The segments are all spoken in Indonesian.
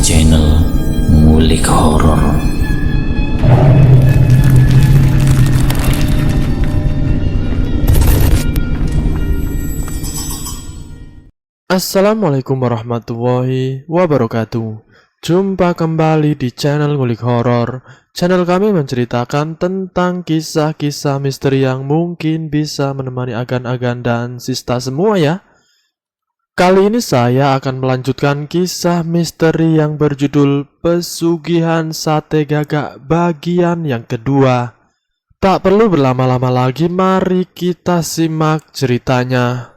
channel Ngulik Horor. Assalamualaikum warahmatullahi wabarakatuh. Jumpa kembali di channel Ngulik Horor. Channel kami menceritakan tentang kisah-kisah misteri yang mungkin bisa menemani agan-agan dan sista semua ya. Kali ini saya akan melanjutkan kisah misteri yang berjudul Pesugihan Sate Gagak bagian yang kedua. Tak perlu berlama-lama lagi, mari kita simak ceritanya.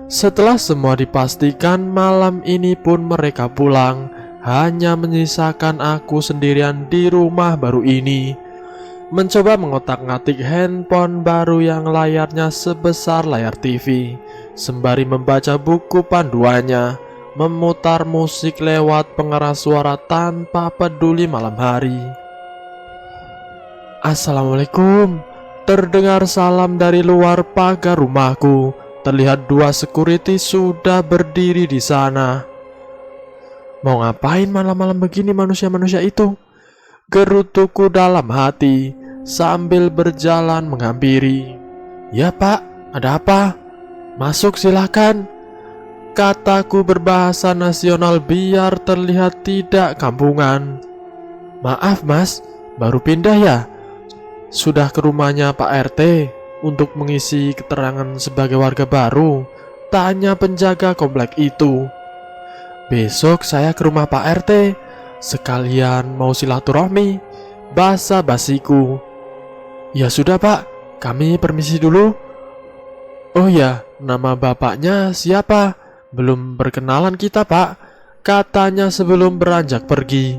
Setelah semua dipastikan, malam ini pun mereka pulang. Hanya menyisakan aku sendirian di rumah baru ini, mencoba mengotak-ngatik handphone baru yang layarnya sebesar layar TV, sembari membaca buku panduannya, memutar musik lewat pengeras suara tanpa peduli malam hari. Assalamualaikum. Terdengar salam dari luar pagar rumahku. Terlihat dua security sudah berdiri di sana. Mau ngapain malam-malam begini manusia-manusia itu? Gerutuku dalam hati sambil berjalan menghampiri. Ya pak, ada apa? Masuk silakan, kataku berbahasa nasional biar terlihat tidak kampungan. Maaf mas, baru pindah ya? Sudah ke rumahnya Pak RT untuk mengisi keterangan sebagai warga baru? Tanya penjaga komplek itu. Besok saya ke rumah Pak RT, sekalian mau silaturahmi, basa-basiku. Ya sudah pak, kami permisi dulu. Oh ya, nama bapaknya siapa? Belum berkenalan kita pak, katanya sebelum beranjak pergi.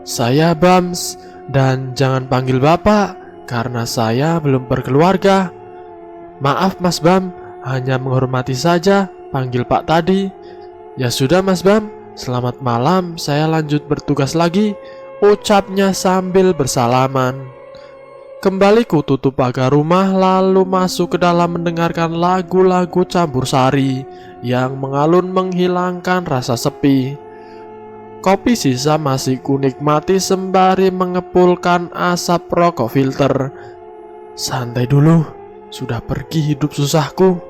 Saya Bams, dan jangan panggil bapak, karena saya belum berkeluarga. Maaf Mas Bam, hanya menghormati saja, panggil Pak tadi. Ya sudah Mas Bam, selamat malam, saya lanjut bertugas lagi, ucapnya sambil bersalaman. Kembali ku tutup pagar rumah lalu masuk ke dalam mendengarkan lagu-lagu campur sari yang mengalun menghilangkan rasa sepi. Kopi sisa masih ku nikmati sembari mengepulkan asap rokok filter. Santai dulu, sudah pergi hidup susahku.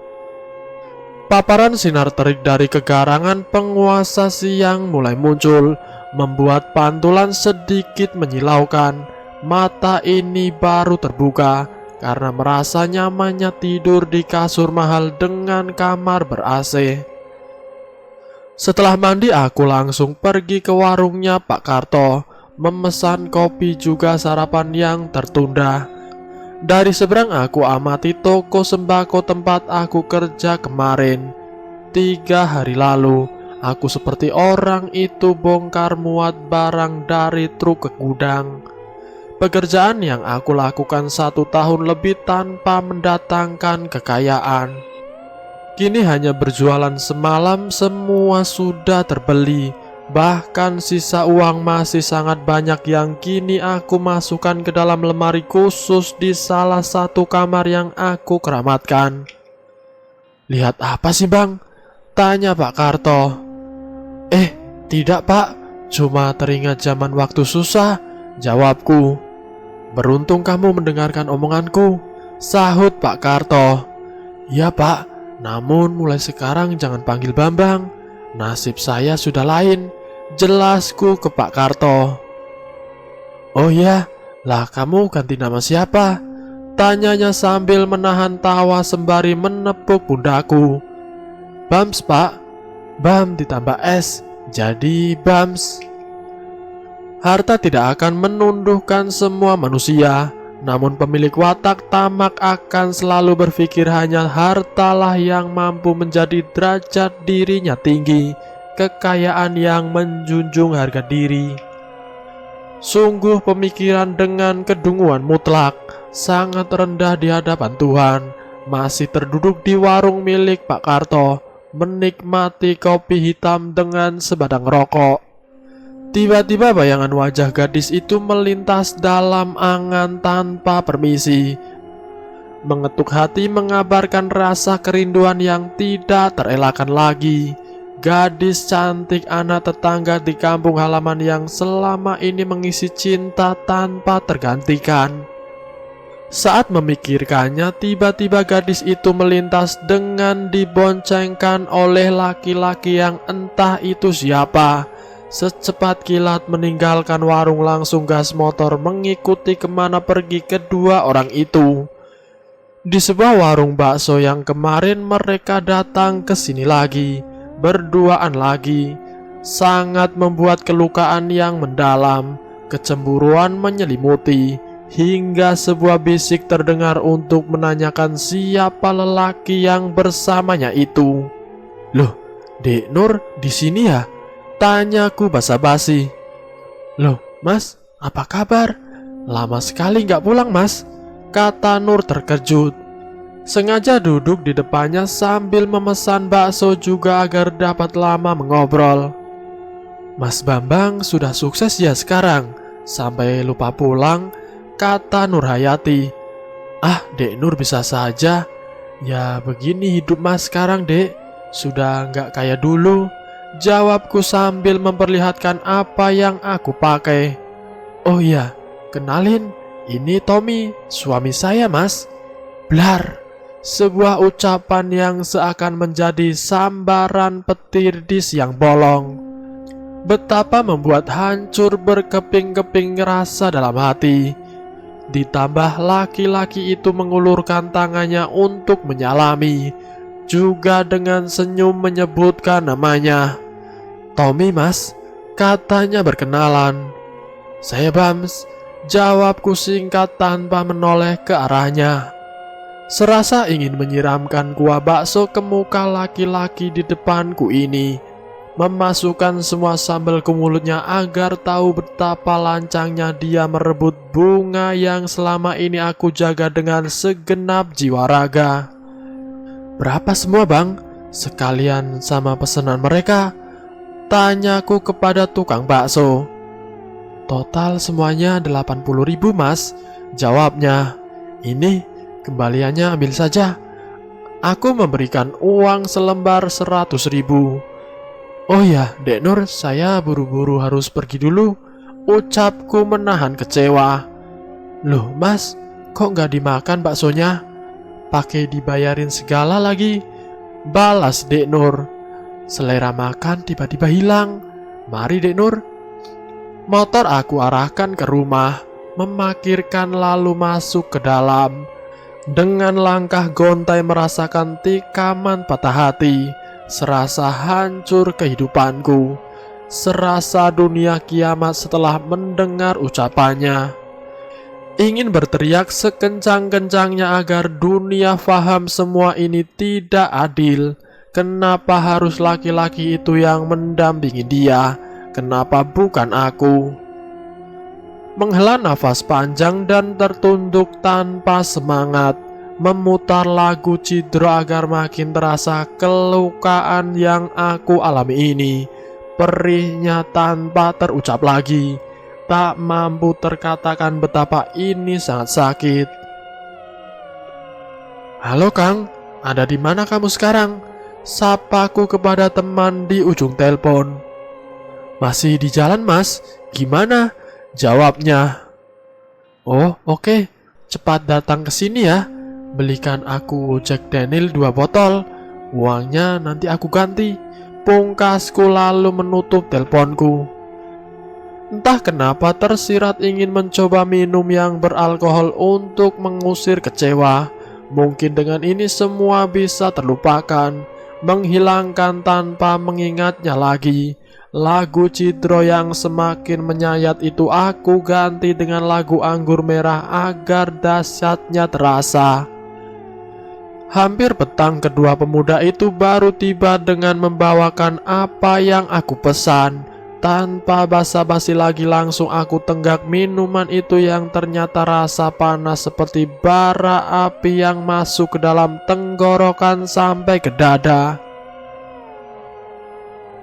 Paparan sinar terik dari kegarangan penguasa siang mulai muncul, membuat pantulan sedikit menyilaukan. Mata ini baru terbuka karena merasa nyamannya tidur di kasur mahal dengan kamar ber-AC. Setelah mandi, aku langsung pergi ke warungnya Pak Karto, memesan kopi juga sarapan yang tertunda. Dari seberang aku amati toko sembako tempat aku kerja kemarin. 3 hari lalu, aku seperti orang itu bongkar muat barang dari truk ke gudang. Pekerjaan yang aku lakukan 1 tahun lebih tanpa mendatangkan kekayaan. Kini hanya berjualan semalam semua sudah terbeli. Bahkan sisa uang masih sangat banyak yang kini aku masukkan ke dalam lemari khusus di salah satu kamar yang aku keramatkan. Lihat apa sih bang? Tanya Pak Karto. Tidak pak, cuma teringat zaman waktu susah, jawabku. Beruntung kamu mendengarkan omonganku, sahut Pak Karto. Ya pak, namun mulai sekarang jangan panggil Bambang, nasib saya sudah lain, jelasku ke Pak Karto. Oh ya, lah kamu ganti nama siapa? Tanyanya sambil menahan tawa sembari menepuk pundaku. Bams pak, Bam ditambah S, jadi Bams. Harta tidak akan menundukkan semua manusia, namun pemilik watak tamak akan selalu berpikir hanya hartalah yang mampu menjadi derajat dirinya tinggi, kekayaan yang menjunjung harga diri. Sungguh pemikiran dengan kedunguan mutlak, sangat rendah di hadapan Tuhan. Masih terduduk di warung milik Pak Karto, menikmati kopi hitam dengan sebadang rokok. Tiba-tiba bayangan wajah gadis itu melintas dalam angan tanpa permisi. Mengetuk hati mengabarkan rasa kerinduan yang tidak terelakkan lagi. gadis cantik anak tetangga di kampung halaman yang selama ini mengisi cinta tanpa tergantikan. Saat memikirkannya, tiba-tiba gadis itu melintas dengan diboncengkan oleh laki-laki yang entah itu siapa. Secepat kilat meninggalkan warung, langsung gas motor mengikuti kemana pergi kedua orang itu. Di sebuah warung bakso yang kemarin mereka datang ke sini lagi, berduaan lagi, sangat membuat kelukaan yang mendalam. Kecemburuan menyelimuti, hingga sebuah bisik terdengar untuk menanyakan siapa lelaki yang bersamanya itu. "Loh, Dek Nur di sini ya?" tanyaku basa-basi. "Loh, Mas, apa kabar? Lama sekali nggak pulang, Mas," kata Nur terkejut. Sengaja duduk di depannya sambil memesan bakso juga agar dapat lama mengobrol. "Mas Bambang sudah sukses ya sekarang, sampai lupa pulang," kata Nur Hayati. "Ah, Dek Nur bisa saja. Ya begini hidup Mas sekarang, Dek. Sudah nggak kayak dulu," jawabku sambil memperlihatkan apa yang aku pakai. "Oh iya, kenalin, ini Tommy, suami saya, Mas." Blar. Sebuah ucapan yang seakan menjadi sambaran petir di siang bolong. Betapa membuat hancur berkeping-keping rasa dalam hati. Ditambah laki-laki itu mengulurkan tangannya untuk menyalami, juga dengan senyum menyebutkan namanya. "Tommy, Mas," katanya berkenalan. "Saya Bams," jawabku singkat tanpa menoleh ke arahnya. Serasa ingin menyiramkan kuah bakso ke muka laki-laki di depanku ini, memasukkan semua sambal ke mulutnya agar tahu betapa lancangnya dia merebut bunga yang selama ini aku jaga dengan segenap jiwa raga. "Berapa semua, Bang? Sekalian sama pesanan mereka?" tanyaku kepada tukang bakso. "Total semuanya 80.000, Mas," jawabnya. "Ini kembaliannya ambil saja." Aku memberikan uang selembar 100.000. "Oh ya, Dek Nur, saya buru-buru harus pergi dulu," ucapku menahan kecewa. "Loh Mas, kok nggak dimakan baksonya? Pakai dibayarin segala lagi," balas Dek Nur. "Selera makan tiba-tiba hilang. Mari Dek Nur." Motor aku arahkan ke rumah, memakirkan lalu masuk ke dalam. Dengan langkah gontai merasakan tikaman patah hati, serasa hancur kehidupanku, serasa dunia kiamat setelah mendengar ucapannya. Ingin berteriak sekencang-kencangnya agar dunia faham semua ini tidak adil. Kenapa harus laki-laki itu yang mendampingi dia? Kenapa bukan aku? Menghela nafas panjang dan tertunduk tanpa semangat, memutar lagu Cidro agar makin terasa kelukaan yang aku alami ini. Perihnya tanpa terucap lagi, tak mampu terkatakan betapa ini sangat sakit. "Halo Kang, ada di mana kamu sekarang?" sapaku kepada teman di ujung telepon. "Masih di jalan Mas, gimana?" jawabnya. "Oh oke, cepat datang ke sini ya. Belikan aku Jack Daniel 2 botol. Uangnya nanti aku ganti," pungkasku lalu menutup teleponku. Entah kenapa tersirat ingin mencoba minum yang beralkohol untuk mengusir kecewa. Mungkin dengan ini semua bisa terlupakan, menghilangkan tanpa mengingatnya lagi. Lagu Cidro yang semakin menyayat itu aku ganti dengan lagu Anggur Merah agar dahsyatnya terasa. Hampir petang, kedua pemuda itu baru tiba dengan membawakan apa yang aku pesan. Tanpa basa-basi lagi langsung aku tenggak minuman itu yang ternyata rasa panas seperti bara api yang masuk ke dalam tenggorokan sampai ke dada.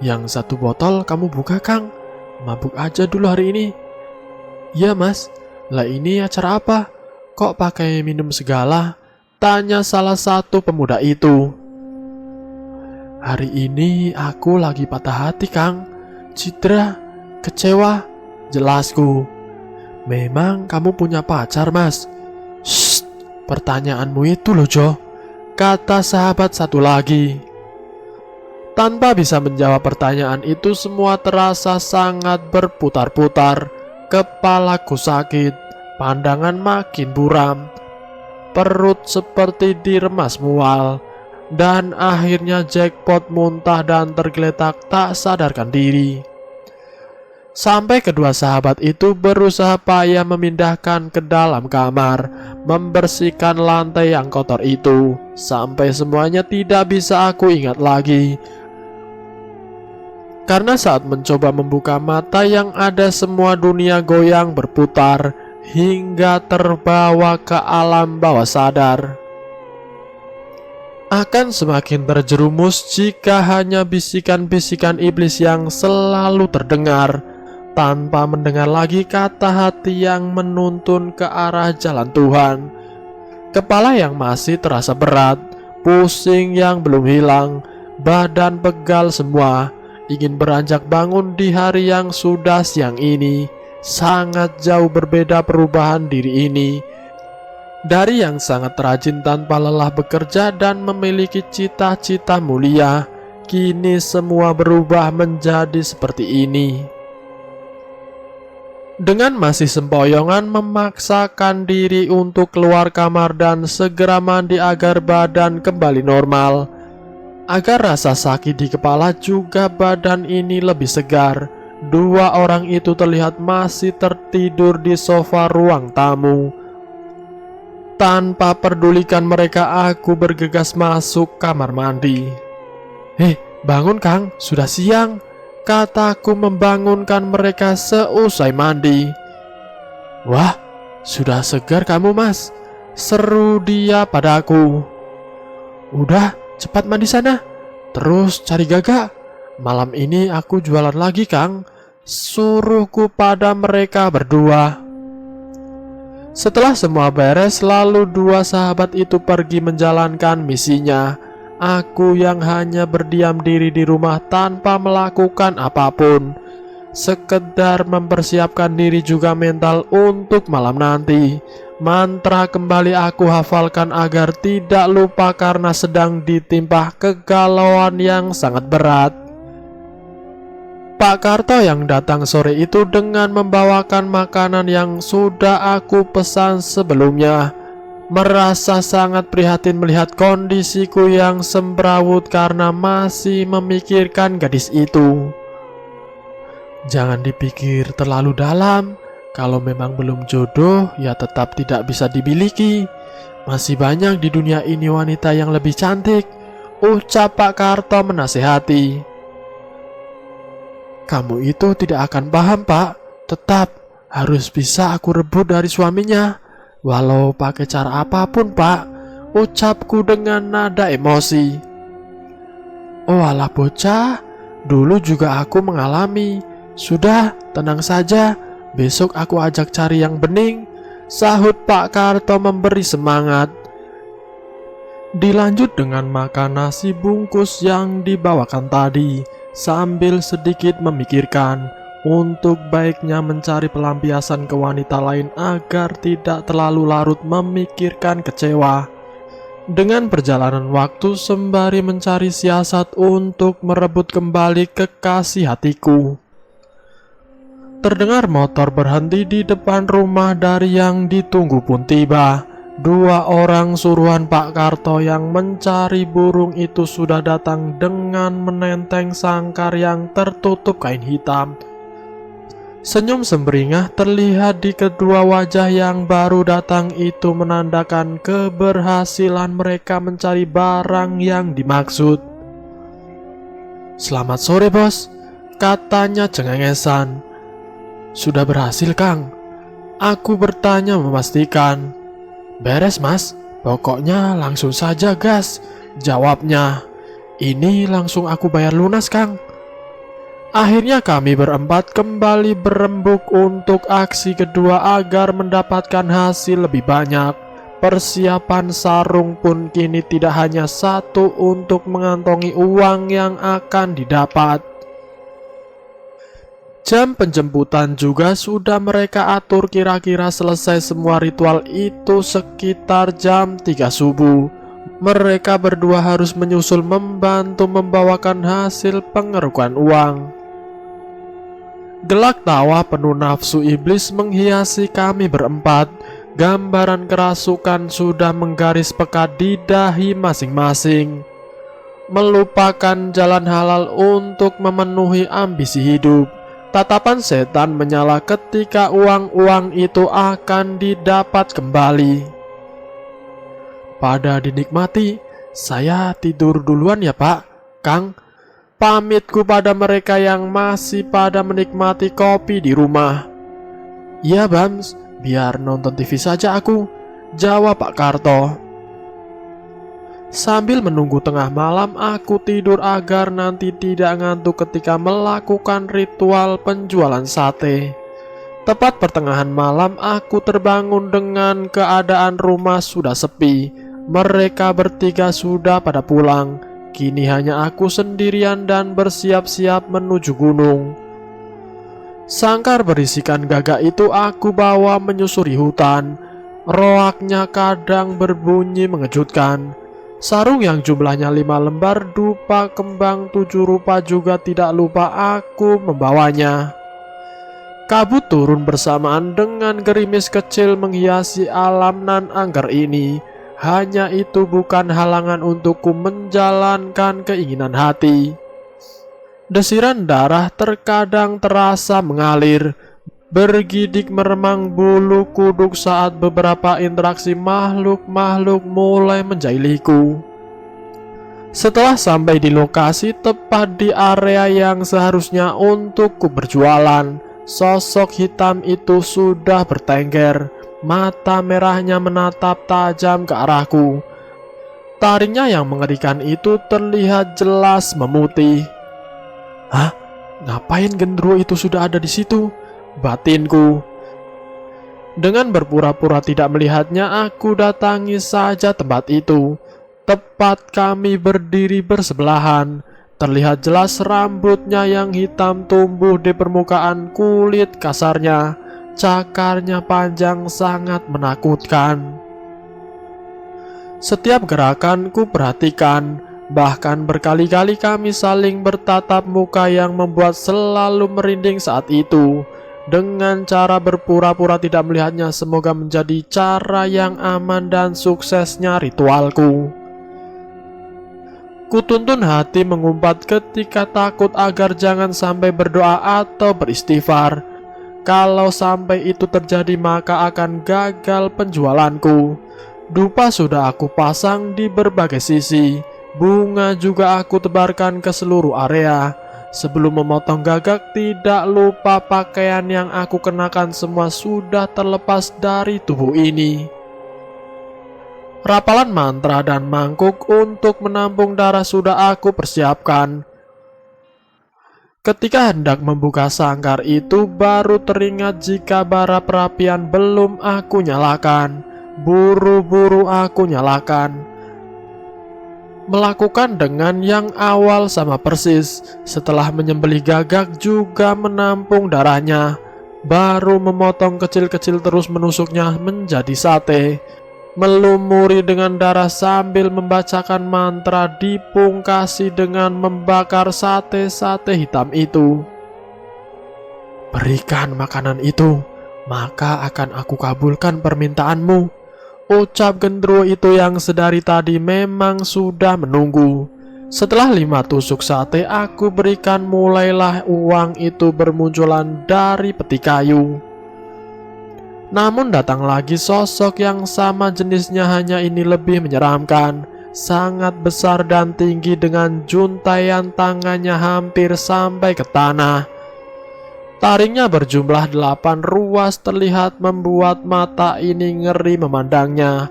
"Yang 1 botol kamu buka Kang, mabuk aja dulu hari ini." "Iya Mas, lah ini acara apa? Kok pakai minum segala?" tanya salah satu pemuda itu. Hari ini aku lagi patah hati, Kang. Citra, kecewa, jelasku. Memang kamu punya pacar, Mas? Shh, pertanyaanmu itu loh, Jo, kata sahabat satu lagi. Tanpa bisa menjawab pertanyaan itu, semua terasa sangat berputar-putar. Kepalaku sakit, pandangan makin buram, perut seperti diremas mual, dan akhirnya jackpot muntah dan tergeletak tak sadarkan diri. Sampai kedua sahabat itu berusaha payah memindahkan ke dalam kamar, membersihkan lantai yang kotor itu, sampai semuanya tidak bisa aku ingat lagi. Karena saat mencoba membuka mata, yang ada semua dunia goyang berputar hingga terbawa ke alam bawah sadar. Akan semakin terjerumus jika hanya bisikan-bisikan iblis yang selalu terdengar, tanpa mendengar lagi kata hati yang menuntun ke arah jalan Tuhan. Kepala yang masih terasa berat, pusing yang belum hilang, badan pegal semua. Ingin beranjak bangun di hari yang sudah siang ini. Sangat jauh berbeda perubahan diri ini. Dari yang sangat rajin tanpa lelah bekerja dan memiliki cita-cita mulia, kini semua berubah menjadi seperti ini. Dengan masih sempoyongan memaksakan diri untuk keluar kamar dan segera mandi agar badan kembali normal, agar rasa sakit di kepala juga badan ini lebih segar. Dua orang itu terlihat masih tertidur di sofa ruang tamu. Tanpa pedulikan mereka, aku bergegas masuk kamar mandi. Bangun Kang, sudah siang, kataku membangunkan mereka seusai mandi. Wah, sudah segar kamu Mas, seru dia padaku. Udah, cepat mandi sana, terus cari Gaga. Malam ini aku jualan lagi Kang, suruhku pada mereka berdua. Setelah semua beres, lalu dua sahabat itu pergi menjalankan misinya. Aku yang hanya berdiam diri di rumah tanpa melakukan apapun, sekedar mempersiapkan diri juga mental untuk malam nanti. Mantra kembali aku hafalkan agar tidak lupa karena sedang ditimpa kegalauan yang sangat berat. Pak Karto yang datang sore itu dengan membawakan makanan yang sudah aku pesan sebelumnya, merasa sangat prihatin melihat kondisiku yang semrawut karena masih memikirkan gadis itu. Jangan dipikir terlalu dalam. Kalau memang belum jodoh, ya tetap tidak bisa dimiliki. Masih banyak di dunia ini wanita yang lebih cantik, ucap Pak Karto menasihati. Kamu itu tidak akan paham Pak. Tetap harus bisa aku rebut dari suaminya, walau pakai cara apapun Pak, ucapku dengan nada emosi. Oh alah bocah, dulu juga aku mengalami. Sudah, tenang saja. Besok aku ajak cari yang bening, sahut Pak Karto memberi semangat. Dilanjut dengan makan nasi bungkus yang dibawakan tadi, sambil sedikit memikirkan untuk baiknya mencari pelampiasan ke wanita lain agar tidak terlalu larut memikirkan kecewa. Dengan perjalanan waktu sembari mencari siasat untuk merebut kembali kekasih hatiku. Terdengar motor berhenti di depan rumah dari yang ditunggu pun tiba. Dua orang suruhan Pak Karto yang mencari burung itu sudah datang dengan menenteng sangkar yang tertutup kain hitam. Senyum semberingah terlihat di kedua wajah yang baru datang itu, menandakan keberhasilan mereka mencari barang yang dimaksud. Selamat sore bos, katanya cengengesan. Sudah berhasil Kang? Aku bertanya memastikan. Beres mas, pokoknya langsung saja gas, jawabnya. Ini langsung aku bayar lunas Kang. Akhirnya kami berempat kembali berembuk untuk aksi kedua agar mendapatkan hasil lebih banyak. Persiapan sarung pun kini tidak hanya satu untuk mengantongi uang yang akan didapat. Jam penjemputan juga sudah mereka atur, kira-kira selesai semua ritual itu sekitar jam 3 subuh. Mereka berdua harus menyusul membantu membawakan hasil pengerukan uang. Gelak tawa penuh nafsu iblis menghiasi kami berempat. Gambaran kerasukan sudah menggaris pekat di dahi masing-masing. Melupakan jalan halal untuk memenuhi ambisi hidup. Tatapan setan menyala ketika uang-uang itu akan didapat kembali. Pada dinikmati, saya tidur duluan ya Pak, Kang. Pamitku pada mereka yang masih pada menikmati kopi di rumah. Iya Bams, biar nonton TV saja aku, jawab Pak Karto. Sambil menunggu tengah malam, aku tidur agar nanti tidak ngantuk ketika melakukan ritual penjualan sate. Tepat pertengahan malam, aku terbangun dengan keadaan rumah sudah sepi. Mereka bertiga sudah pada pulang. Kini hanya aku sendirian dan bersiap-siap menuju gunung. Sangkar berisikan gagak itu aku bawa menyusuri hutan. Roaknya kadang berbunyi mengejutkan. Sarung yang jumlahnya 5 lembar dupa kembang 7 rupa juga tidak lupa aku membawanya. Kabut turun bersamaan dengan gerimis kecil menghiasi alam nan angker ini. Hanya itu bukan halangan untukku menjalankan keinginan hati. Desiran darah terkadang terasa mengalir, bergidik meremang bulu kuduk saat beberapa interaksi makhluk-makhluk mulai menjailiku. Setelah sampai di lokasi tepat di area yang seharusnya untukku berjualan, sosok hitam itu sudah bertengger. Mata merahnya menatap tajam ke arahku. Taringnya yang mengerikan itu terlihat jelas memutih. Hah? Ngapain gendruwo itu sudah ada di situ? Batinku. Dengan berpura-pura tidak melihatnya, aku datangi saja tempat itu. Tepat kami berdiri bersebelahan. Terlihat jelas rambutnya yang hitam tumbuh di permukaan kulit kasarnya. Cakarnya panjang sangat menakutkan. Setiap gerakanku perhatikan, bahkan berkali-kali kami saling bertatap muka yang membuat selalu merinding saat itu. Dengan cara berpura-pura tidak melihatnya semoga menjadi cara yang aman dan suksesnya ritualku. Kutuntun hati mengumpat ketika takut agar jangan sampai berdoa atau beristighfar. Kalau sampai itu terjadi maka akan gagal penjualanku. Dupa sudah aku pasang di berbagai sisi. Bunga juga aku tebarkan ke seluruh area. Sebelum memotong gagak tidak lupa pakaian yang aku kenakan semua sudah terlepas dari tubuh ini. Rapalan mantra dan mangkuk untuk menampung darah sudah aku persiapkan. Ketika hendak membuka sangkar itu baru teringat jika bara perapian belum aku nyalakan. Buru-buru aku nyalakan. Melakukan dengan yang awal sama persis. Setelah menyembelih gagak juga menampung darahnya. Baru memotong kecil-kecil terus menusuknya menjadi sate. Melumuri dengan darah sambil membacakan mantra dipungkasi dengan membakar sate-sate hitam itu. Berikan makanan itu, maka akan aku kabulkan permintaanmu. Ucap gendruwo itu yang sedari tadi memang sudah menunggu. Setelah 5 tusuk sate aku berikan, mulailah uang itu bermunculan dari peti kayu. Namun datang lagi sosok yang sama jenisnya, hanya ini lebih menyeramkan. Sangat besar dan tinggi dengan juntaian tangannya hampir sampai ke tanah. Taringnya berjumlah 8 ruas terlihat membuat mata ini ngeri memandangnya.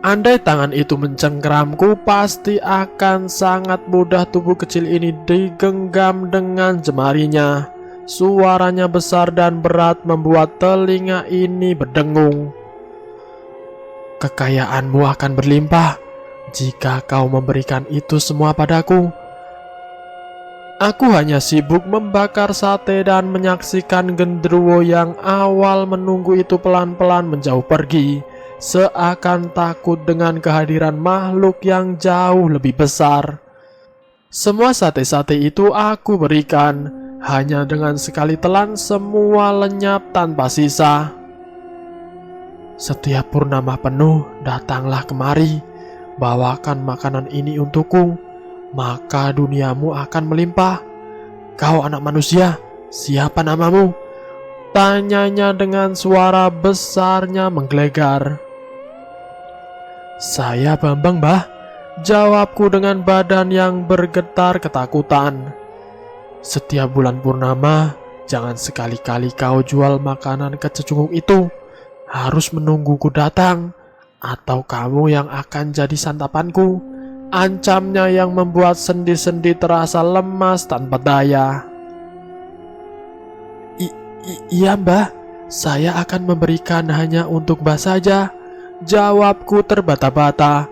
Andai tangan itu mencengkeramku pasti akan sangat mudah tubuh kecil ini digenggam dengan jemarinya. Suaranya besar dan berat membuat telinga ini berdengung. Kekayaanmu akan berlimpah jika kau memberikan itu semua padaku. Aku hanya sibuk membakar sate dan menyaksikan genderuwo yang awal menunggu itu pelan-pelan menjauh pergi, seakan takut dengan kehadiran makhluk yang jauh lebih besar. Semua sate-sate itu aku berikan, hanya dengan sekali telan semua lenyap tanpa sisa. Setiap purnama penuh, datanglah kemari, bawakan makanan ini untukku, maka duniamu akan melimpah. Kau anak manusia, siapa namamu? Tanyanya dengan suara besarnya menggelegar. Saya Bambang, Mbah, jawabku dengan badan yang bergetar ketakutan. Setiap bulan purnama, jangan sekali-kali kau jual makanan kececunguk itu. Harus menungguku datang, atau kamu yang akan jadi santapanku. Ancamnya yang membuat sendi-sendi terasa lemas tanpa daya. Iya Mbah, saya akan memberikan hanya untuk Mbah saja, jawabku terbata-bata.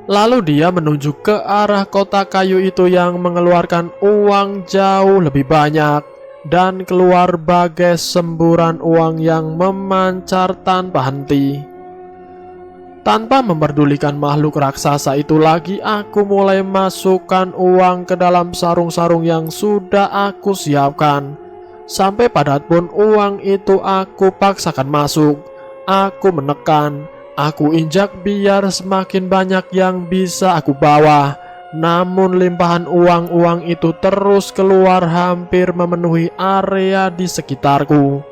Lalu dia menunjuk ke arah kotak kayu itu yang mengeluarkan uang jauh lebih banyak, dan keluar bagai semburan uang yang memancar tanpa henti. Tanpa memperdulikan makhluk raksasa itu lagi, aku mulai masukkan uang ke dalam sarung-sarung yang sudah aku siapkan. Sampai padat pun uang itu aku paksakan masuk. Aku menekan, aku injak biar semakin banyak yang bisa aku bawa. Namun limpahan uang-uang itu terus keluar hampir memenuhi area di sekitarku.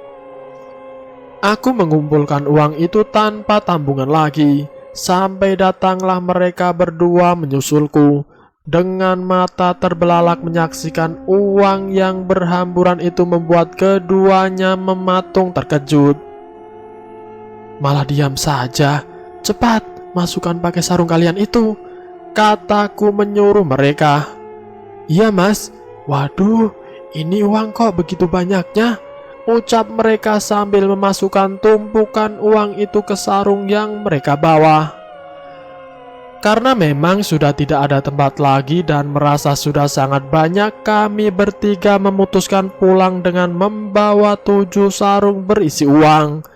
Aku mengumpulkan uang itu tanpa tambungan lagi, sampai datanglah mereka berdua menyusulku. Dengan mata terbelalak menyaksikan uang yang berhamburan itu membuat keduanya mematung terkejut. Malah diam saja. Cepat, masukkan pakai sarung kalian itu, kataku menyuruh mereka. Iya Mas, waduh, ini uang kok begitu banyaknya, ucap mereka sambil memasukkan tumpukan uang itu ke sarung yang mereka bawa. Karena memang sudah tidak ada tempat lagi dan merasa sudah sangat banyak, kami bertiga memutuskan pulang dengan membawa 7 sarung berisi uang,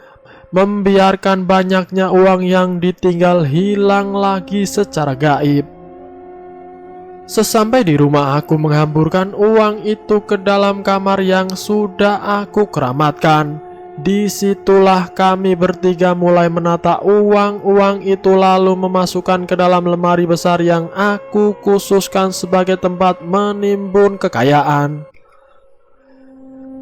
membiarkan banyaknya uang yang ditinggal hilang lagi secara gaib. Sesampai di rumah, aku menghamburkan uang itu ke dalam kamar yang sudah aku keramatkan. Disitulah kami bertiga mulai menata uang-uang itu, lalu memasukkan ke dalam lemari besar yang aku khususkan sebagai tempat menimbun kekayaan.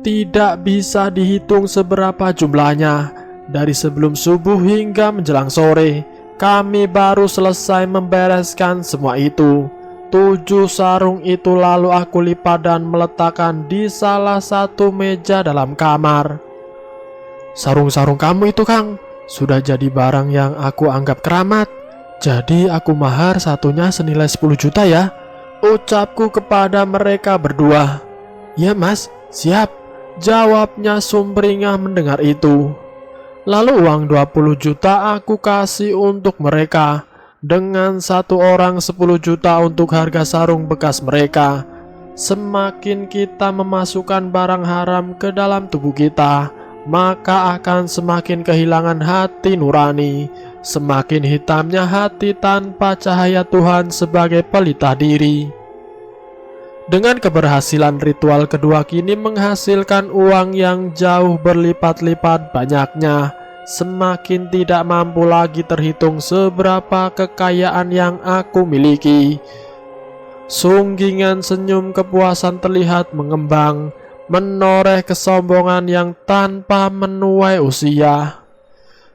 Tidak bisa dihitung seberapa jumlahnya. Dari sebelum subuh hingga menjelang sore, kami baru selesai membereskan semua itu. 7 sarung itu lalu aku lipat dan meletakkan di salah satu meja dalam kamar. Sarung-sarung kamu itu Kang, sudah jadi barang yang aku anggap keramat. Jadi aku mahar satunya senilai 10 juta ya, ucapku kepada mereka berdua. Ya Mas, siap, jawabnya sumringah mendengar itu. Lalu uang 20 juta aku kasih untuk mereka, dengan satu orang 10 juta untuk harga sarung bekas mereka. Semakin kita memasukkan barang haram ke dalam tubuh kita, maka akan semakin kehilangan hati nurani, semakin hitamnya hati tanpa cahaya Tuhan sebagai pelita diri. Dengan keberhasilan ritual kedua kini menghasilkan uang yang jauh berlipat-lipat banyaknya, semakin tidak mampu lagi terhitung seberapa kekayaan yang aku miliki. Sunggingan senyum kepuasan terlihat mengembang, menoreh kesombongan yang tanpa menuai usia.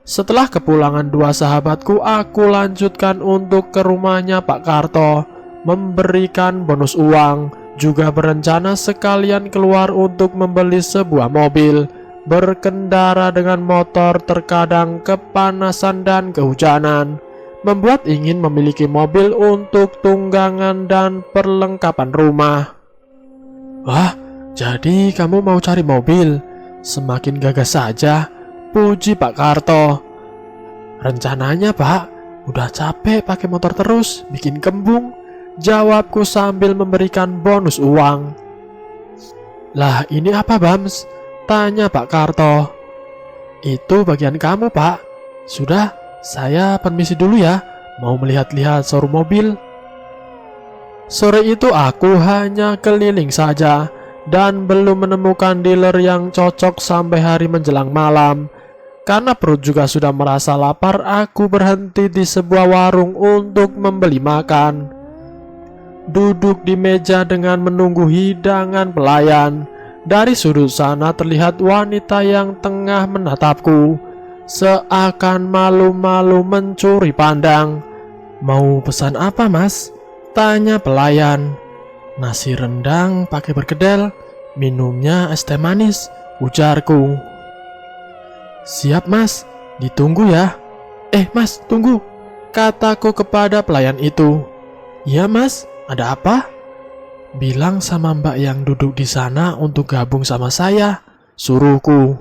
Setelah kepulangan 2 sahabatku, aku lanjutkan untuk ke rumahnya Pak Karto, memberikan bonus uang, juga berencana sekalian keluar untuk membeli sebuah mobil. Berkendara dengan motor terkadang kepanasan dan kehujanan, membuat ingin memiliki mobil untuk tunggangan dan perlengkapan rumah. Wah, jadi kamu mau cari mobil? Semakin gagah saja, puji Pak Karto. Rencananya Pak, udah capek pakai motor terus, bikin kembung, jawabku sambil memberikan bonus uang. Lah ini apa Bams? Tanya Pak Karto. Itu bagian kamu Pak. Sudah, saya permisi dulu ya, mau melihat-lihat showroom mobil. Sore itu aku hanya keliling saja dan belum menemukan dealer yang cocok sampai hari menjelang malam. Karena perut juga sudah merasa lapar, aku berhenti di sebuah warung untuk membeli makan. Duduk di meja dengan menunggu hidangan pelayan. Dari sudut sana terlihat wanita yang tengah menatapku, seakan malu-malu mencuri pandang. Mau pesan apa Mas? Tanya pelayan. Nasi rendang pakai perkedel, minumnya es teh manis, ujarku. Siap Mas, ditunggu ya. Mas, tunggu, kataku kepada pelayan itu. Iya Mas, ada apa? Bilang sama mbak yang duduk di sana untuk gabung sama saya, suruhku.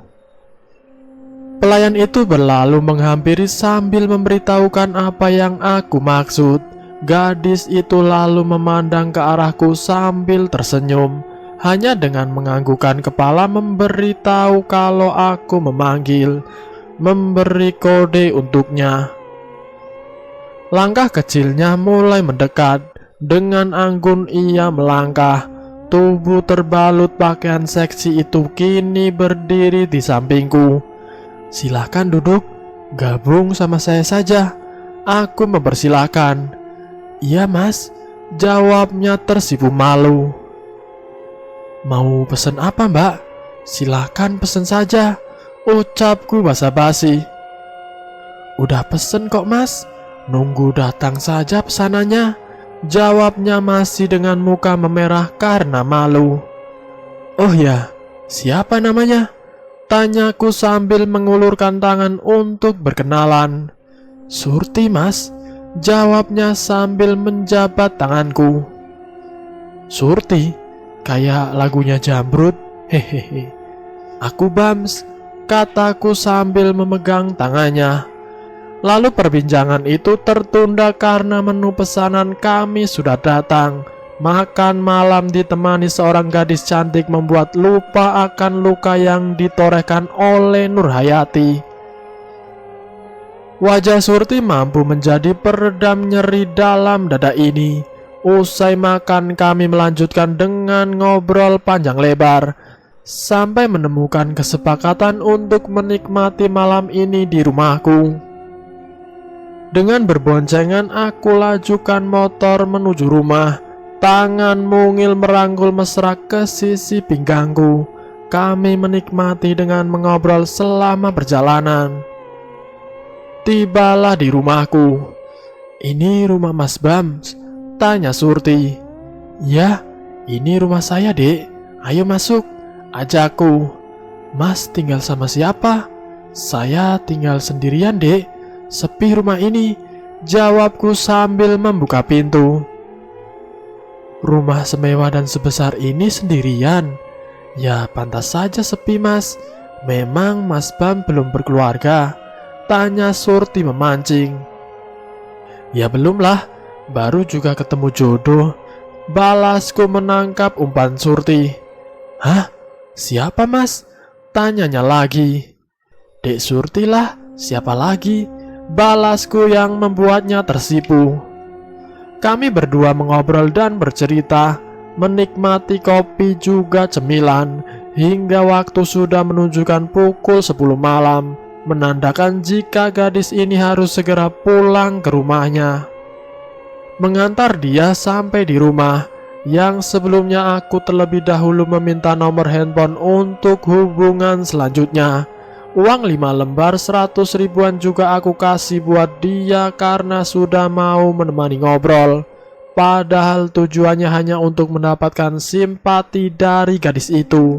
Pelayan itu berlalu menghampiri sambil memberitahukan apa yang aku maksud. Gadis itu lalu memandang ke arahku sambil tersenyum, hanya dengan menganggukkan kepala memberitahu kalau aku memanggil, memberi kode untuknya. Langkah kecilnya mulai mendekat. Dengan anggun ia melangkah. Tubuh terbalut pakaian seksi itu kini berdiri di sampingku. Silahkan duduk, gabung sama saya saja. Aku mempersilahkan. Iya Mas, jawabnya tersipu malu. Mau pesen apa Mbak? Silahkan pesen saja, ucapku basa-basi. Udah pesen kok Mas, nunggu datang saja pesanannya, jawabnya masih dengan muka memerah karena malu. Oh ya, siapa namanya? Tanyaku sambil mengulurkan tangan untuk berkenalan. Surti Mas, jawabnya sambil menjabat tanganku. Surti? Kayak lagunya Jamrud. Hehehe. Aku Bams, kataku sambil memegang tangannya. Lalu perbincangan itu tertunda karena menu pesanan kami sudah datang. Makan malam ditemani seorang gadis cantik membuat lupa akan luka yang ditorehkan oleh Nurhayati. Wajah Surti mampu menjadi peredam nyeri dalam dada ini. Usai makan kami melanjutkan dengan ngobrol panjang lebar sampai menemukan kesepakatan untuk menikmati malam ini di rumahku. Dengan berboncengan aku lajukan motor menuju rumah. Tangan mungil merangkul mesra ke sisi pinggangku. Kami menikmati dengan mengobrol selama perjalanan. Tibalah di rumahku. Ini rumah Mas Bams? Tanya Surti. Ya, ini rumah saya dek. Ayo masuk, ajakku. Mas tinggal sama siapa? Saya tinggal sendirian dek. Sepi rumah ini, jawabku sambil membuka pintu. Rumah semewah dan sebesar ini sendirian? Ya pantas saja sepi Mas. Memang Mas Bam belum berkeluarga? Tanya Surti memancing. Ya belumlah, baru juga ketemu jodoh, balasku menangkap umpan Surti. Hah? Siapa Mas? Tanyanya lagi. Dek Surti lah, siapa lagi? Balasku yang membuatnya tersipu. Kami berdua mengobrol dan bercerita, menikmati kopi juga cemilan, hingga waktu sudah menunjukkan pukul 10 malam. Menandakan jika gadis ini harus segera pulang ke rumahnya. Mengantar dia sampai di rumah, yang sebelumnya aku terlebih dahulu meminta nomor handphone untuk hubungan selanjutnya. Uang 5 lembar 100 ribuan juga aku kasih buat dia karena sudah mau menemani ngobrol. Padahal tujuannya hanya untuk mendapatkan simpati dari gadis itu.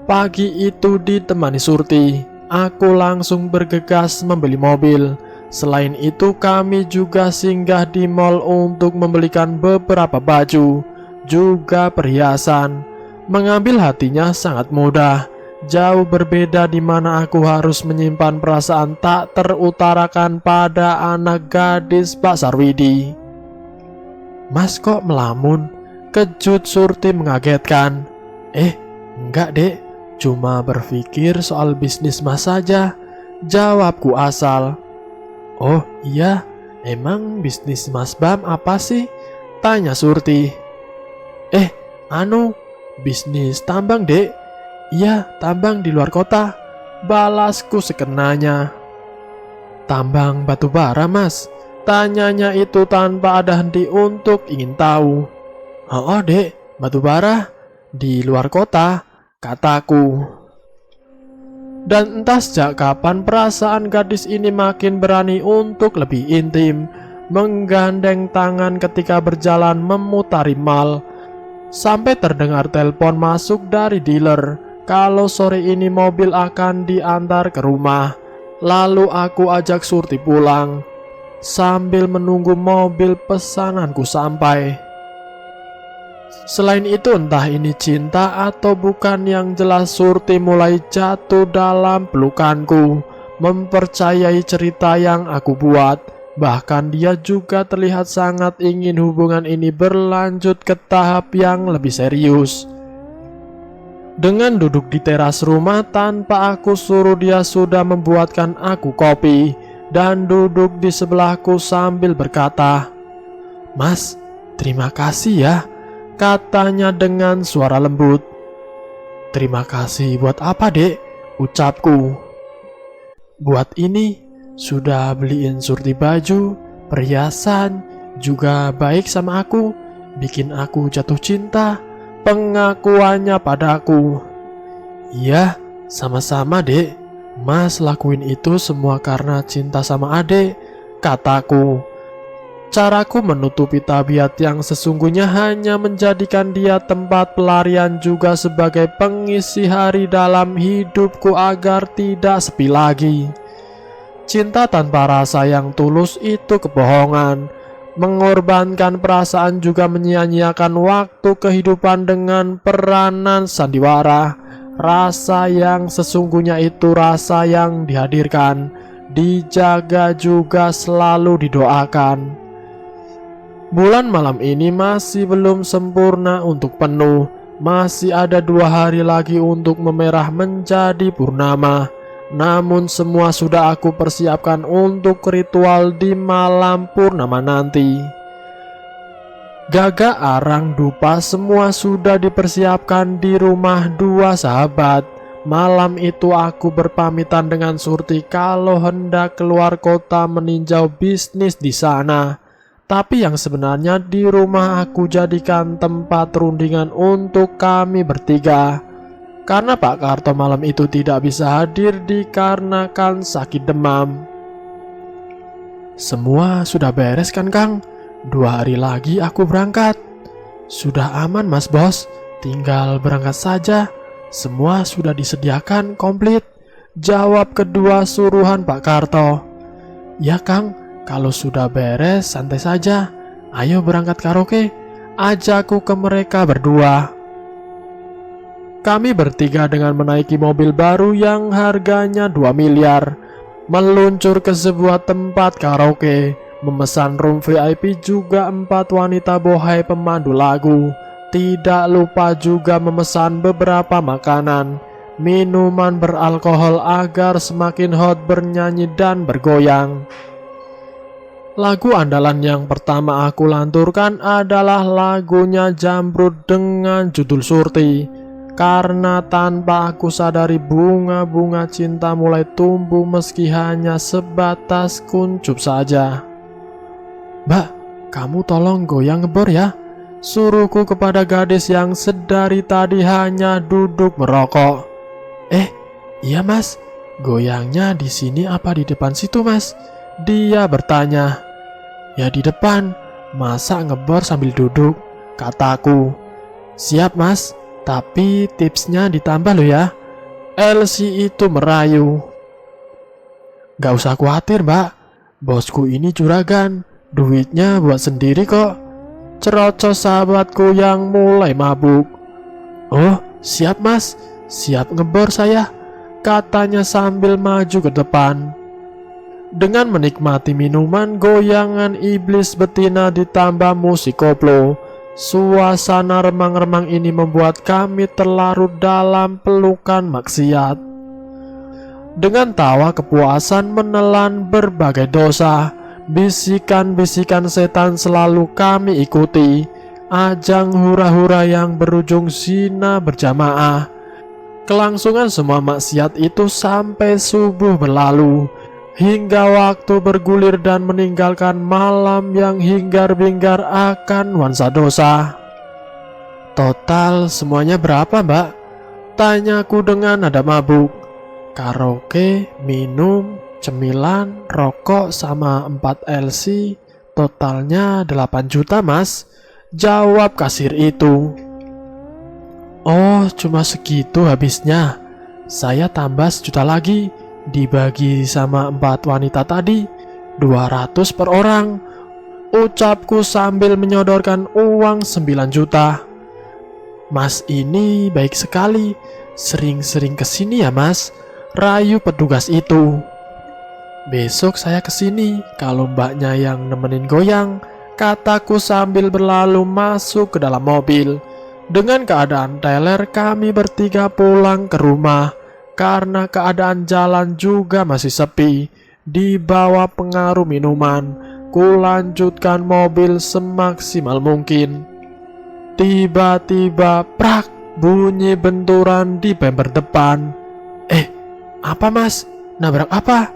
Pagi itu ditemani Surti. Aku langsung bergegas membeli mobil. Selain itu kami juga singgah di mall untuk membelikan beberapa baju, juga perhiasan. Mengambil hatinya sangat mudah. jauh berbeda di mana aku harus menyimpan perasaan tak terutarakan pada anak gadis Pak Sarwidi. Mas kok melamun? Kejut Surti mengagetkan. Enggak dek, cuma berpikir soal bisnis mas saja, jawabku asal. Oh iya, emang bisnis mas Bam apa sih? Tanya Surti. Bisnis tambang dek. Iya, tambang di luar kota, balasku sekenanya. Tambang batu bara mas? Tanyanya itu tanpa ada henti untuk ingin tahu. Oh dek, batu bara di luar kota, kataku. Dan entah sejak kapan perasaan gadis ini makin berani untuk lebih intim, menggandeng tangan ketika berjalan memutari mal. Sampai terdengar telepon masuk dari dealer kalau sore ini mobil akan diantar ke rumah. Lalu aku ajak Surti pulang sambil menunggu mobil pesananku sampai. Selain itu entah ini cinta atau bukan, yang jelas Surti mulai jatuh dalam pelukanku, mempercayai cerita yang aku buat. Bahkan dia juga terlihat sangat ingin hubungan ini berlanjut ke tahap yang lebih serius. Dengan duduk di teras rumah tanpa aku suruh, dia sudah membuatkan aku kopi dan duduk di sebelahku sambil berkata, "Mas, terima kasih ya," katanya dengan suara lembut. "Terima kasih buat apa dek?" ucapku. "Buat ini. Sudah beliin Surti baju, perhiasan, juga baik sama aku, bikin aku jatuh cinta," pengakuannya padaku. "Iya, sama-sama dek. Mas lakuin itu semua karena cinta sama adek," kataku. Caraku menutupi tabiat yang sesungguhnya hanya menjadikan dia tempat pelarian juga sebagai pengisi hari dalam hidupku agar tidak sepi lagi. Cinta tanpa rasa yang tulus itu kebohongan. Mengorbankan perasaan juga menyia-nyiakan waktu kehidupan dengan peranan sandiwara. Rasa yang sesungguhnya itu rasa yang dihadirkan, dijaga juga selalu didoakan. Bulan malam ini masih belum sempurna untuk penuh. Masih ada 2 hari lagi untuk memerah menjadi purnama. Namun semua sudah aku persiapkan untuk ritual di malam purnama nanti. Gagak, arang, dupa semua sudah dipersiapkan di rumah 2 sahabat. Malam itu aku berpamitan dengan Surti kalau hendak keluar kota meninjau bisnis di sana. Tapi yang sebenarnya di rumah aku jadikan tempat rundingan untuk kami bertiga. Karena Pak Karto malam itu tidak bisa hadir dikarenakan sakit demam. "Semua sudah beres kan Kang? 2 hari lagi aku berangkat." "Sudah aman Mas Bos, tinggal berangkat saja. Semua sudah disediakan komplit," jawab kedua suruhan Pak Karto. "Ya Kang, kalau sudah beres santai saja. Ayo berangkat karaoke," ajakku ke mereka berdua. Kami bertiga dengan menaiki mobil baru yang harganya 2 miliar, meluncur ke sebuah tempat karaoke, memesan room VIP juga 4 wanita bohai pemandu lagu. Tidak lupa juga memesan beberapa makanan, minuman beralkohol agar semakin hot bernyanyi dan bergoyang. Lagu andalan yang pertama aku lanturkan adalah lagunya Jamrud dengan judul Surti. Karena tanpa aku sadari bunga-bunga cinta mulai tumbuh meski hanya sebatas kuncup saja. "Mbak, kamu tolong goyang ngebor ya," suruhku kepada gadis yang sedari tadi hanya duduk merokok. Iya mas, goyangnya di sini apa di depan situ mas?" dia bertanya. "Ya di depan, masa ngebor sambil duduk," kataku. "Siap mas, tapi tipsnya ditambah loh ya," Elsie itu merayu. "Gak usah khawatir mbak, bosku ini juragan, duitnya buat sendiri kok," cerocos sahabatku yang mulai mabuk. "Oh siap mas, Siap ngebor saya, katanya sambil maju ke depan. Dengan menikmati minuman goyangan iblis betina ditambah musik koplo, suasana remang-remang ini membuat kami terlarut dalam pelukan maksiat. Dengan tawa kepuasan menelan berbagai dosa, bisikan-bisikan setan selalu kami ikuti. Ajang hura-hura yang berujung zina berjamaah. Kelangsungan semua maksiat itu sampai subuh berlalu, hingga waktu bergulir dan meninggalkan malam yang hingar-bingar akan nuansa dosa. Total semuanya berapa, Mbak? Tanyaku dengan nada mabuk. Karaoke, minum, cemilan, rokok sama 4 LC, totalnya 8 juta, Mas. Jawab kasir itu. Oh, cuma segitu habisnya. Saya tambah 1 juta lagi. Dibagi sama 4 wanita tadi, 200 per orang. Ucapku sambil menyodorkan uang 9 juta. Mas ini baik sekali. Sering-sering kesini ya, Mas, rayu petugas itu. Besok saya kesini kalau mbaknya yang nemenin goyang, kataku sambil berlalu masuk ke dalam mobil. Dengan keadaan teler kami bertiga pulang ke rumah. Karena keadaan jalan juga masih sepi, di bawah pengaruh minuman, ku lanjutkan mobil semaksimal mungkin. Tiba-tiba prak, bunyi benturan di bemper depan. Apa, Mas? Nabrak apa?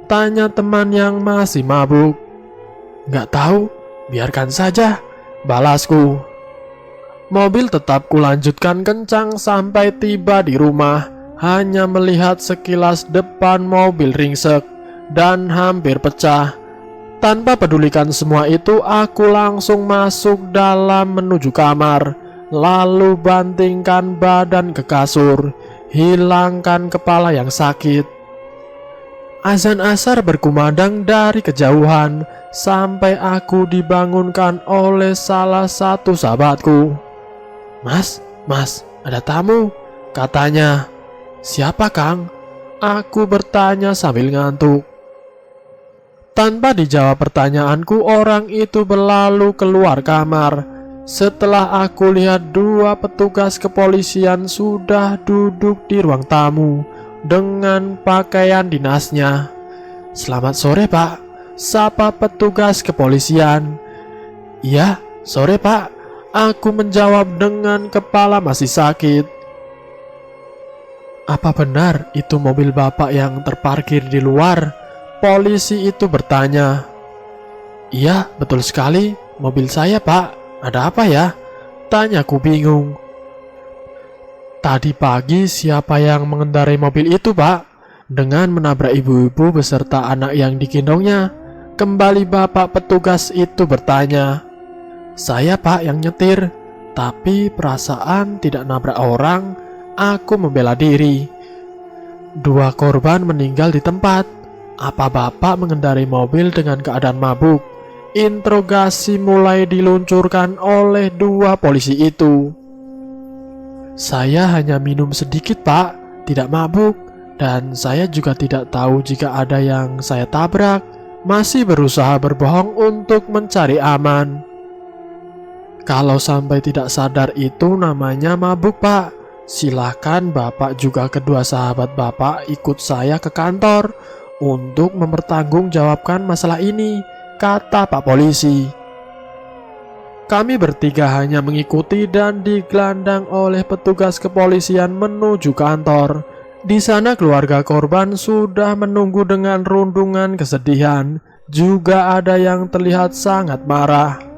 Tanya teman yang masih mabuk. Nggak tahu, biarkan saja, balasku. Mobil tetap kulanjutkan kencang sampai tiba di rumah. Hanya melihat sekilas depan mobil ringsek dan hampir pecah. Tanpa pedulikan semua itu, aku langsung masuk dalam menuju kamar. Lalu bantingkan badan ke kasur, hilangkan kepala yang sakit. Azan asar berkumandang dari kejauhan sampai aku dibangunkan oleh salah satu sahabatku. Mas, ada tamu, katanya. Siapa, Kang? Aku bertanya sambil ngantuk. Tanpa dijawab pertanyaanku, orang itu berlalu keluar kamar. Setelah aku lihat 2 petugas kepolisian sudah duduk di ruang tamu dengan pakaian dinasnya. Selamat sore, Pak, sapa petugas kepolisian. Iya, sore, Pak. Aku menjawab dengan kepala masih sakit. Apa benar itu mobil Bapak yang terparkir di luar? Polisi itu bertanya. Iya, betul sekali, mobil saya, Pak. Ada apa ya? Tanyaku bingung. Tadi pagi siapa yang mengendarai mobil itu, Pak? Dengan menabrak ibu-ibu beserta anak yang digendongnya. Kembali Bapak petugas itu bertanya. Saya, Pak, yang nyetir. Tapi perasaan tidak nabrak orang. Aku membela diri. 2 korban meninggal di tempat. Apa Bapak mengendarai mobil dengan keadaan mabuk? Interogasi mulai diluncurkan oleh 2 polisi itu. Saya hanya minum sedikit, Pak, tidak mabuk. Dan saya juga tidak tahu jika ada yang saya tabrak. Masih berusaha berbohong untuk mencari aman. Kalau sampai tidak sadar itu namanya mabuk, Pak. Silahkan Bapak juga kedua sahabat Bapak ikut saya ke kantor untuk mempertanggungjawabkan masalah ini, kata Pak Polisi. Kami bertiga hanya mengikuti dan digelandang oleh petugas kepolisian menuju kantor. Di sana keluarga korban sudah menunggu dengan rundungan kesedihan. Juga ada yang terlihat sangat marah.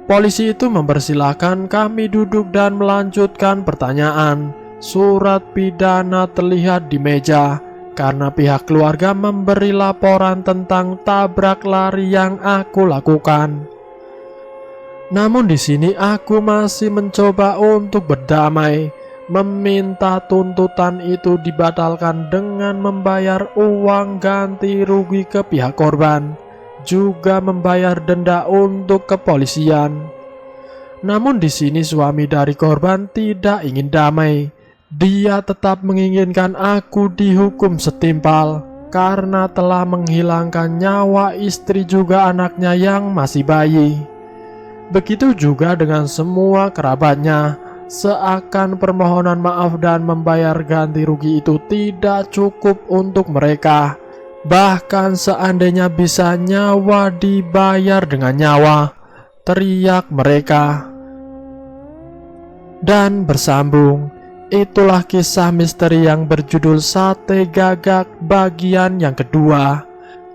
Polisi itu mempersilahkan kami duduk dan melanjutkan pertanyaan. Surat pidana terlihat di meja karena pihak keluarga memberi laporan tentang tabrak lari yang aku lakukan. Namun di sini aku masih mencoba untuk berdamai, meminta tuntutan itu dibatalkan dengan membayar uang ganti rugi ke pihak korban. Juga membayar denda untuk kepolisian. Namun di sini suami dari korban tidak ingin damai. Dia tetap menginginkan aku dihukum setimpal karena telah menghilangkan nyawa istri juga anaknya yang masih bayi. Begitu juga dengan semua kerabatnya, seakan permohonan maaf dan membayar ganti rugi itu tidak cukup untuk mereka. Bahkan seandainya bisa nyawa dibayar dengan nyawa, teriak mereka. Dan bersambung, itulah kisah misteri yang berjudul Sate Gagak bagian yang kedua.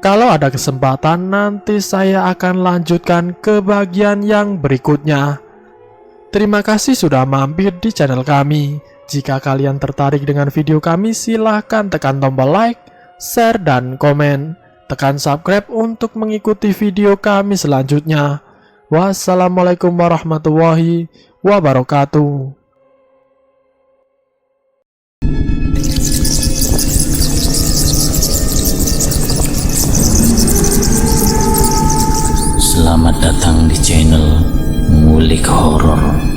Kalau ada kesempatan nanti saya akan lanjutkan ke bagian yang berikutnya. Terima kasih sudah mampir di channel kami. Jika kalian tertarik dengan video kami, silahkan tekan tombol like, share, dan komen. Tekan subscribe untuk mengikuti video kami selanjutnya. Wassalamualaikum warahmatullahi wabarakatuh. Selamat datang di channel Ngulik Horor.